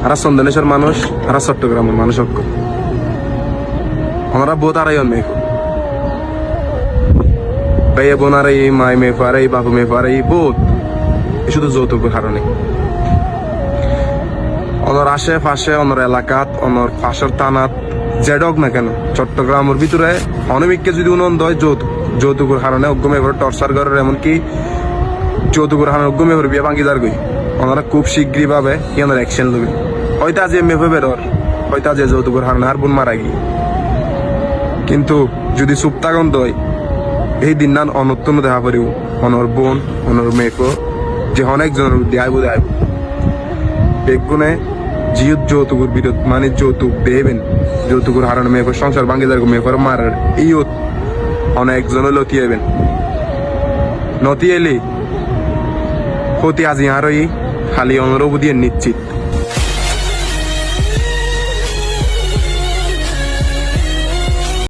আর চন্দনেশ্বর মানুষ আর চট্টগ্রামের মানুষ ওনারা বহুত আড়াই মেয়ে ভাইয়া বোনার এই মায় মেয়ে ফার এই বাবু মেয়ে ফার এই বহুত শুধু যৌতুকের কারণে অনর আশেপাশে অনর এলাকাত অনর পাশের থানাত যেডক না কেন চট্টগ্রামের ভিতরে অনেককে যদি উনন্দ হয় যৌতুকের কারণে অজ্ঞমে করে টর্চার করার এমনকি যৌতুকের কারণে অজ্ঞমে করে বিয়ে ভাঙ্গি যার গই ওনারা খুব শীঘ্রই ভাবে ইয়ানোর অ্যাকশন লবে হয়তো আজ মেফে বেরোর হয়তো আজ যৌতুকের কারণে আর বোন মারা গিয়ে কিন্তু যদি সুপ্তাগন্ধ হয় এই দিন নান অনত্তম দেখা পারিব অনর বোন অনর মেয়েকে যে অনেকজনের দেয়াইব বেগুনে জিয়ত যৌতুকের বিরোধ মানে যৌতুক দেবেন যৌতুকের হারানো মেয়েকে সংসার ভাঙ্গি যার মেয়েকে মারার ইয়ত অনেকজন লতিয়েবেন নতি এলি হতি আজি আর খালি অনুরোধ দিয়ে নিশ্চিত